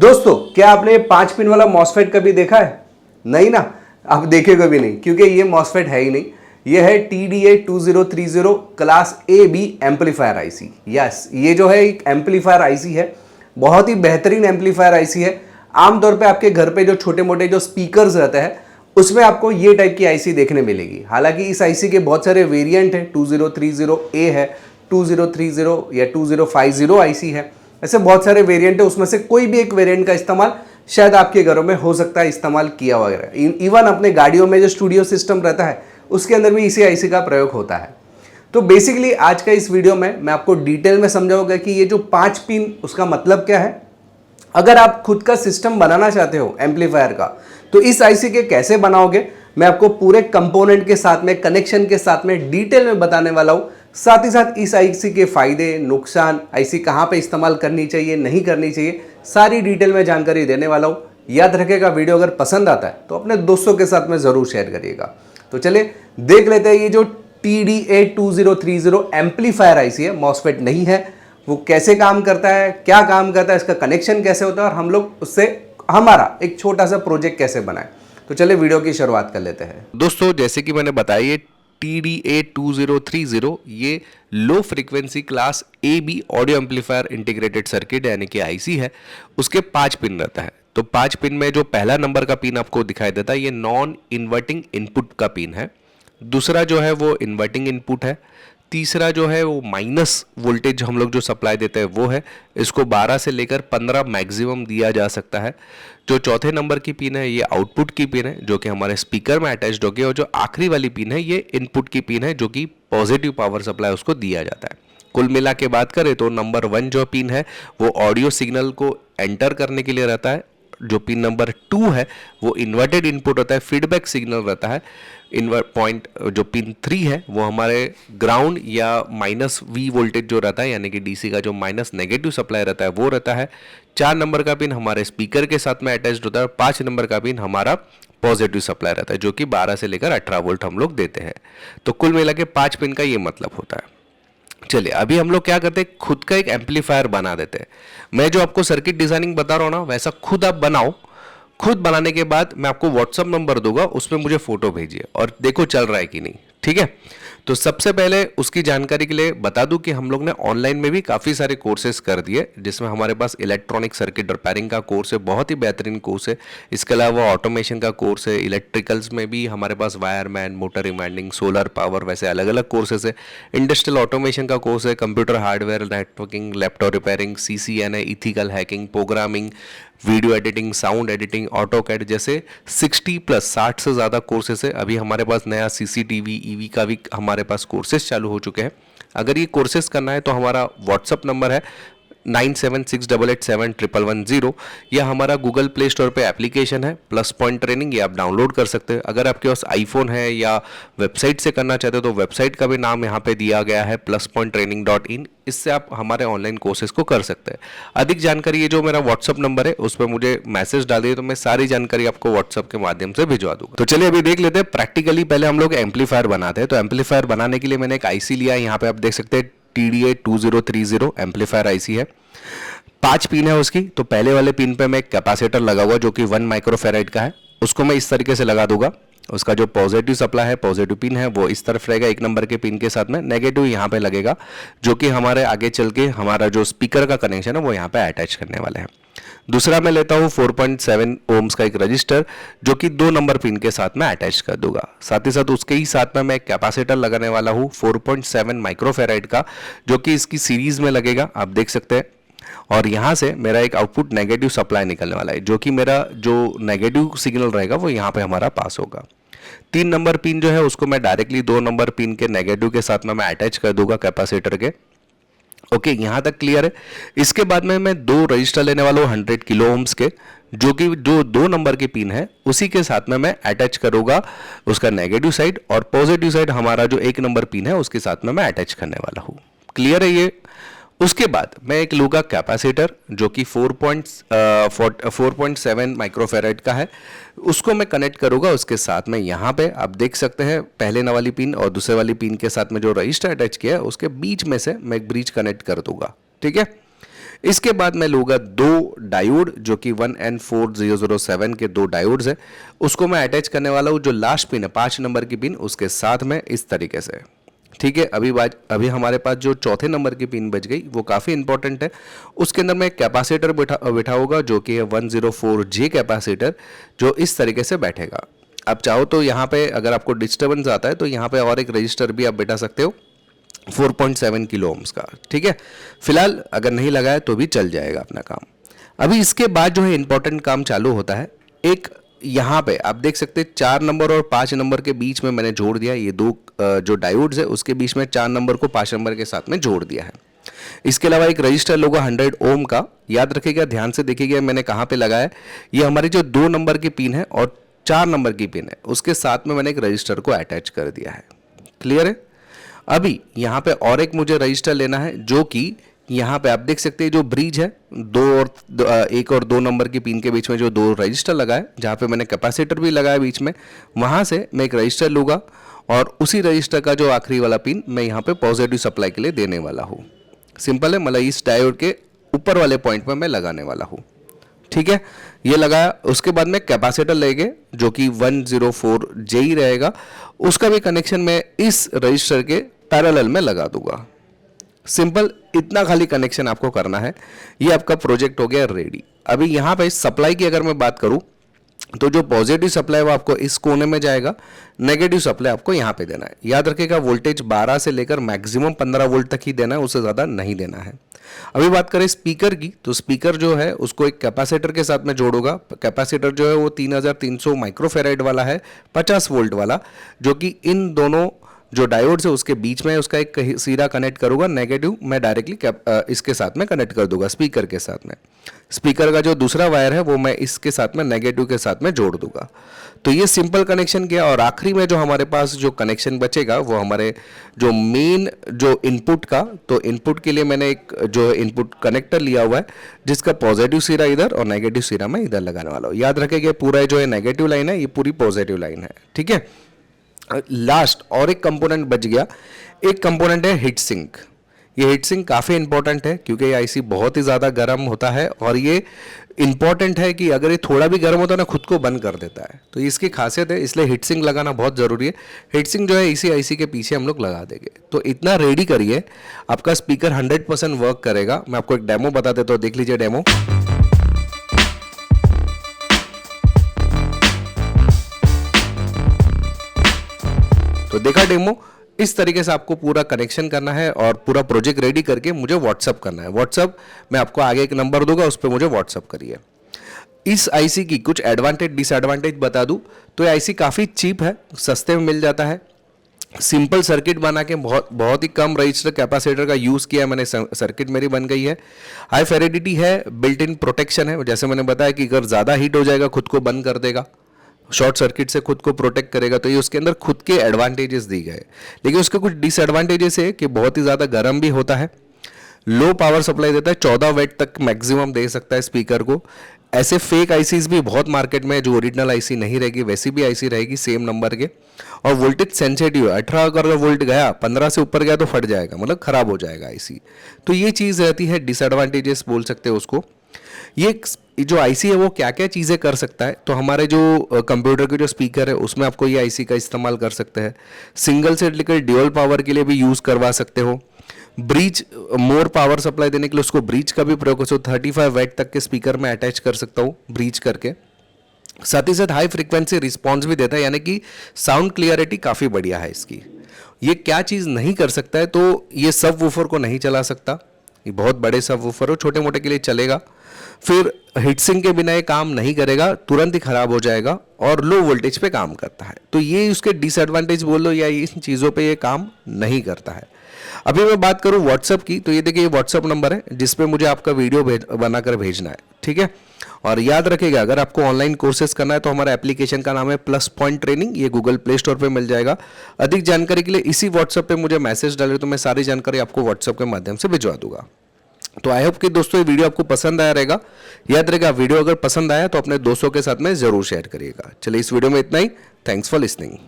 दोस्तों, क्या आपने 5 पिन वाला मॉसफेट कभी देखा है? नहीं ना, आप देखेगा भी नहीं, क्योंकि ये मॉसफेट है ही नहीं। ये है TDA2030 class AB amplifier IC. Yes, ये जो है एक एम्पलीफायर आईसी है, बहुत ही बेहतरीन एम्पलीफायर आईसी है। आमतौर पे आपके घर पे जो छोटे मोटे जो स्पीकर्स रहते हैं उसमें आपको ये टाइप की आईसी देखने मिलेगी। हालांकि इस आईसी के बहुत सारे वेरिएंट हैं, 2030A है, 2030 या 2050 आईसी है। ऐसे बहुत सारे वेरिएंट है, उसमें से कोई भी एक वेरिएंट का इस्तेमाल शायद आपके घरों में हो सकता है इस्तेमाल किया वगैरह। इवन अपने गाड़ियों में जो स्टूडियो सिस्टम रहता है उसके अंदर भी इसी आईसी का प्रयोग होता है। तो बेसिकली आज का इस वीडियो में मैं आपको डिटेल में समझाऊंगा कि ये जो 5 पिन उसका मतलब क्या है। अगर आप खुद का सिस्टम बनाना चाहते हो एम्पलीफायर का, तो इस आईसी के कैसे बनाओगे मैं आपको पूरे कंपोनेंट के साथ में, कनेक्शन के साथ में डिटेल में बताने वाला हूं। साथ ही साथ इस आईसी के फायदे, नुकसान, आईसी कहां पे इस्तेमाल करनी चाहिए, नहीं करनी चाहिए, सारी डिटेल में जानकारी देने वाला हूं। याद रखिएगा, वीडियो अगर पसंद आता है तो अपने दोस्तों के साथ में जरूर शेयर करिएगा। तो चलिए देख लेते हैं ये जो TDA2030 एम्पलीफायर आईसी है, मॉसफेट नहीं है, वो कैसे काम करता है, क्या काम करता है, इसका कनेक्शन कैसे होता है और हम लोग उससे हमारा एक छोटा सा प्रोजेक्ट कैसे बनाए। तो चलिए वीडियो की शुरुआत कर लेते हैं। दोस्तों, जैसे कि मैंने बताया, ये TDA2030 ये low frequency class AB audio amplifier integrated circuit यानी कि आईसी है। उसके 5 पिन रहता है। तो 5 पिन में जो पहला नंबर का पिन आपको दिखाई देता है ये नॉन इन्वर्टिंग इनपुट का पिन है। दूसरा जो है वो इन्वर्टिंग इनपुट है। तीसरा जो है वो माइनस वोल्टेज हम लोग जो सप्लाई देते हैं वो है। इसको 12 से लेकर 15 मैक्सिमम दिया जा सकता है। जो चौथे नंबर की पिन है ये आउटपुट की पिन है जो कि हमारे स्पीकर में अटैच्ड होगी। और जो आखिरी वाली पिन है ये इनपुट की पिन है जो कि पॉजिटिव पावर सप्लाई उसको दिया जाता है। कुल मिला के बात करें तो नंबर 1 जो पिन है वो ऑडियो सिग्नल को एंटर करने के लिए रहता है। जो पिन नंबर 2 है वो इन्वर्टेड इनपुट होता है, फीडबैक सिग्नल रहता है। इन्वर्ट पॉइंट जो पिन 3 है वो हमारे ग्राउंड या माइनस V वोल्टेज जो रहता है यानी कि DC का जो माइनस नेगेटिव सप्लाई रहता है वो रहता है। 4 नंबर का पिन हमारे स्पीकर के साथ में अटैच्ड होता है। 5 नंबर का पिन हमारा पॉजिटिव सप्लाई रहता है जो कि 12 से लेकर 18 वोल्ट हम लोग देते हैं। तो कुल मिला के 5 पिन का ये मतलब होता है। चलिए अभी हम लोग क्या करते हैं, खुद का एक एम्पलीफायर बना देते हैं। मैं जो आपको सर्किट डिजाइनिंग बता रहा हूं ना वैसा खुद आप बनाओ। खुद बनाने के बाद मैं आपको व्हाट्सअप नंबर दूंगा, उसमें मुझे फोटो भेजिए और देखो चल रहा है कि नहीं। ठीक है, तो सबसे पहले उसकी जानकारी के लिए बता दूं कि हम लोग ने ऑनलाइन में भी काफ़ी सारे कोर्सेज कर दिए, जिसमें हमारे पास इलेक्ट्रॉनिक सर्किट रिपेयरिंग का कोर्स है, बहुत ही बेहतरीन कोर्स है। इसके अलावा ऑटोमेशन का कोर्स है, इलेक्ट्रिकल्स में भी हमारे पास wireman, motor rewinding, solar power, वैसे अलग अलग कोर्सेज है। इंडस्ट्रियल ऑटोमेशन का कोर्स है, computer hardware networking, laptop repairing, CCNA, ethical hacking, programming, video editing, sound editing, AutoCAD, जैसे 60 से ज़्यादा कोर्सेस है। अभी हमारे पास नया CCTV EV का भी हमारे पास कोर्सेज चालू हो चुके हैं। अगर ये कोर्सेज करना है तो हमारा व्हाट्सअप नंबर है 9768871110। यह हमारा गूगल प्ले स्टोर पे एप्लीकेशन है प्लस पॉइंट ट्रेनिंग, ये आप डाउनलोड कर सकते हैं। अगर आपके पास आईफोन है या वेबसाइट से करना चाहते हो तो वेबसाइट का भी नाम यहाँ पे दिया गया है pluspointtraining.in। इससे आप हमारे ऑनलाइन कोर्सेज को कर सकते हैं। अधिक जानकारी, ये जो मेरा व्हाट्सअप नंबर है उस पर मुझे मैसेज डाल दिए तो मैं सारी जानकारी आपको व्हाट्सअप के माध्यम से भिजवा दूंगा। तो चलिए अभी देख लेते हैं प्रैक्टिकली। पहले हम लोग एम्पलीफायर बनाते हैं। तो एम्पलीफायर बनाने के लिए मैंने एक आईसी लिया है, यहाँ पे आप देख सकते हैं TDA2030 एम्पलीफायर आईसी है। 5 पिन है उसकी। तो पहले वाले पिन पे मैं एक कैपेसिटर लगा हुआ जो कि 1 माइक्रोफेराइड का है, उसको मैं इस तरीके से लगा दूंगा। उसका जो पॉजिटिव सप्लाई है, पॉजिटिव पिन है, वो इस तरफ रहेगा 1 नंबर के पिन के साथ में। नेगेटिव यहाँ पे लगेगा जो कि हमारे आगे चल के हमारा जो स्पीकर का कनेक्शन है वो यहाँ पे अटैच करने वाले हैं। दूसरा मैं लेता हूँ 4.7 ओम्स का एक रजिस्टर जो कि 2 नंबर पिन के साथ में अटैच कर दूंगा। साथ ही साथ उसके ही साथ में मैं एक कैपेसिटर लगाने वाला हूँ 4.7 माइक्रोफेराइड का जो कि इसकी सीरीज में लगेगा, आप देख सकते हैं। और यहाँ से मेरा एक आउटपुट नेगेटिव सप्लाई निकलने वाला है जो कि मेरा जो नेगेटिव सिग्नल रहेगा वो यहाँ पे हमारा पास होगा। 3 नंबर पिन जो है उसको मैं डायरेक्टली 2 नंबर पिन के नेगेटिव के साथ में मैं अटैच कर दूंगा कैपेसिटर के। ओके, यहाँ तक क्लियर है। इसके बाद में मैं 2 रजिस्टर लेने वाला हूँ 100 किलो ओम्स के, जो कि जो 2 नंबर की पिन है उसी के साथ में मैं अटैच करूंगा उसका नेगेटिव साइड, और पॉजिटिव साइड हमारा जो 1 नंबर पिन है उसके साथ में मैं अटैच करने वाला हूँ। क्लियर है ये। उसके बाद मैं एक लूंगा कैपेसिटर जो कि 4.7 माइक्रोफेराइड का है, उसको मैं कनेक्ट करूंगा उसके साथ में। यहाँ पे आप देख सकते हैं पहले वाली पिन और दूसरे वाली पिन के साथ में जो रजिस्टर अटैच किया है उसके बीच में से मैं एक ब्रिज कनेक्ट कर दूंगा। ठीक है, इसके बाद मैं लूँगा 2 डायोड जो कि 1N4007 के 2 डायोड्स है, उसको मैं अटैच करने वाला हूँ जो लास्ट पिन है 5 नंबर की पिन उसके साथ में इस तरीके से। ठीक है, अभी हमारे पास जो चौथे नंबर की पिन बच गई वो काफ़ी इंपॉर्टेंट है। उसके अंदर मैं एक कैपेसिटर बिठाऊंगा जो कि है 104J कैपेसिटर, जो इस तरीके से बैठेगा। आप चाहो तो यहाँ पे अगर आपको डिस्टर्बेंस आता है तो यहाँ पे और एक रजिस्टर भी आप बिठा सकते हो 4.7 किलो ओम्स का। ठीक है, फिलहाल अगर नहीं लगाया तो भी चल जाएगा अपना काम। अभी इसके बाद जो है इंपॉर्टेंट काम चालू होता है। एक यहाँ पे आप देख सकते हैं 4 नंबर और 5 नंबर के बीच में मैंने जोड़ दिया, ये 2 जो डायोड्स है उसके बीच में 4 नंबर को 5 नंबर के साथ में जोड़ दिया है। इसके अलावा एक रजिस्टर लोगा 100 ओम का, याद रखिएगा, ध्यान से देखिएगा मैंने कहाँ पे लगाया है। ये हमारी जो 2 नंबर की पिन है और 4 नंबर की पिन है उसके साथ में मैंने एक रजिस्टर को अटैच कर दिया है। क्लियर है? अभी यहाँ पे और एक मुझे रजिस्टर लेना है जो कि यहाँ पे आप देख सकते हैं जो ब्रिज है 1 और 2 नंबर की पिन के बीच में जो 2 रजिस्टर लगा है, जहाँ पे मैंने कैपेसिटर भी लगाया बीच में, वहाँ से मैं एक रजिस्टर लूँगा और उसी रजिस्टर का जो आखिरी वाला पिन मैं यहाँ पे पॉजिटिव सप्लाई के लिए देने वाला हूँ। सिंपल है, मतलब इस डायोड के ऊपर वाले पॉइंट में मैं लगाने वाला हूँ। ठीक है, ये लगाया। उसके बाद में कैपेसिटर लेंगे जो कि 104J ही रहेगा, उसका भी कनेक्शन मैं इस रजिस्टर के पैरेलल में लगा दूंगा। सिंपल, इतना खाली कनेक्शन आपको करना है। ये आपका प्रोजेक्ट हो गया रेडी। अभी यहाँ पे सप्लाई की अगर मैं बात करूँ तो जो पॉजिटिव सप्लाई वो आपको इस कोने में जाएगा, नेगेटिव सप्लाई आपको यहाँ पे देना है। याद रखिएगा वोल्टेज 12 से लेकर मैक्सिमम 15 वोल्ट तक ही देना है, उससे ज़्यादा नहीं देना है। अभी बात करें स्पीकर की, तो स्पीकर जो है उसको एक कैपेसिटर के साथ में जोड़ूंगा। कैपेसिटर जो है वो 3300 माइक्रोफेराइड वाला है, 50 वोल्ट वाला, जो कि इन दोनों जो डायोड्स है उसके बीच में उसका एक सीधा कनेक्ट करूंगा। नेगेटिव मैं डायरेक्टली इसके साथ में कनेक्ट कर दूंगा स्पीकर के साथ में। स्पीकर का जो दूसरा वायर है वो मैं इसके साथ में नेगेटिव के साथ में जोड़ दूंगा। तो ये सिंपल कनेक्शन किया और आखिरी में जो हमारे पास जो कनेक्शन बचेगा वो हमारे जो मेन जो इनपुट का, तो इनपुट के लिए मैंने एक जो इनपुट कनेक्टर लिया हुआ है जिसका पॉजिटिव सिरा इधर और नेगेटिव सिरा मैं इधर लगाने वाला हूँ। याद रखें पूरा जो है नेगेटिव लाइन है, ये पूरी पॉजिटिव लाइन है। ठीक है, लास्ट और एक कंपोनेंट बच गया। एक कंपोनेंट है हीट सिंक। ये हीट सिंक काफ़ी इंपॉर्टेंट है क्योंकि ये आईसी बहुत ही ज़्यादा गर्म होता है और ये इंपॉर्टेंट है कि अगर ये थोड़ा भी गर्म होता है ना खुद को बंद कर देता है, तो इसकी खासियत है, इसलिए हीट सिंक लगाना बहुत ज़रूरी है। हीट सिंक जो है इसी आईसी के पीछे हम लोग लगा देंगे। तो इतना रेडी करिए, आपका स्पीकर 100% वर्क करेगा। मैं आपको एक डेमो बता देता हूँ, देख लीजिए डेमो। तो देखा डेमो, इस तरीके से आपको पूरा कनेक्शन करना है और पूरा प्रोजेक्ट रेडी करके मुझे व्हाट्सअप करना है। व्हाट्सअप मैं आपको आगे एक नंबर दूंगा, उस पर मुझे व्हाट्सअप करिए। इस आईसी की कुछ एडवांटेज डिसएडवांटेज बता दूं तो ये आईसी काफ़ी चीप है, सस्ते में मिल जाता है। सिंपल सर्किट बना के बहुत ही कम रजिस्टर कैपेसिटर का यूज़ किया मैंने, सर्किट मेरी बन गई है। हाई फेरिडिटी है, बिल्ट इन प्रोटेक्शन है, जैसे मैंने बताया कि अगर ज़्यादा हीट हो जाएगा खुद को बंद कर देगा, शॉर्ट सर्किट से खुद को प्रोटेक्ट करेगा। तो ये उसके अंदर खुद के एडवांटेजेस दी गए, लेकिन उसके कुछ डिसएडवांटेजेस है कि बहुत ही ज़्यादा गर्म भी होता है, लो पावर सप्लाई देता है, 14 वाट तक मैक्सिमम दे सकता है स्पीकर को। ऐसे फेक आईसीज भी बहुत मार्केट में, जो ओरिजिनल आईसी नहीं रहेगी वैसी भी आईसी रहेगी सेम नंबर के। और वोल्टेज सेंसिटिव है, 18 अगर वोल्ट गया, 15 से ऊपर गया तो फट जाएगा, मतलब खराब हो जाएगा आईसी। तो ये चीज़ रहती है, डिसएडवांटेजेस बोल सकते हो उसको। ये जो आईसी है वो क्या क्या चीज़ें कर सकता है, तो हमारे जो कंप्यूटर के जो स्पीकर है उसमें आपको ये आईसी का इस्तेमाल कर सकते हैं। सिंगल से लेकर ड्यूअल पावर के लिए भी यूज़ करवा सकते हो। ब्रिज मोर पावर सप्लाई देने के लिए उसको ब्रिज का भी प्रयोग कर सकते हो, 35 वाट तक के स्पीकर में अटैच कर सकता हूँ ब्रिज करके। साथ ही साथ हाई फ्रीक्वेंसी रिस्पॉन्स भी देता है, यानी कि साउंड क्लियरिटी काफ़ी बढ़िया है इसकी। ये क्या चीज़ नहीं कर सकता है, तो ये सब वूफर को नहीं चला सकता, ये बहुत बड़े सब वूफर हो, छोटे मोटे के लिए चलेगा। फिर हीटसिंक के बिना ये काम नहीं करेगा, तुरंत ही खराब हो जाएगा और लो वोल्टेज पे काम करता है। तो ये उसके डिसएडवांटेज बोल लो या इन चीज़ों पे ये काम नहीं करता है। अभी मैं बात करूँ व्हाट्सअप की, तो ये देखिए ये व्हाट्सअप नंबर है जिस पे मुझे आपका वीडियो बनाकर भेजना है। ठीक है, और याद रखिएगा अगर आपको ऑनलाइन कोर्सेज करना है तो हमारा एप्लीकेशन का नाम है प्लस पॉइंट ट्रेनिंग, ये गूगल प्ले स्टोर पे मिल जाएगा। अधिक जानकारी के लिए इसी व्हाट्सअप पे मुझे मैसेज डाले तो मैं सारी जानकारी आपको व्हाट्सअप के माध्यम से भिजवा दूंगा। तो आई होप कि दोस्तों ये वीडियो आपको पसंद आया रहेगा। याद रहेगा वीडियो अगर पसंद आया तो अपने दोस्तों के साथ में जरूर शेयर करिएगा। चलिए इस वीडियो में इतना ही, थैंक्स फॉर लिसनिंग।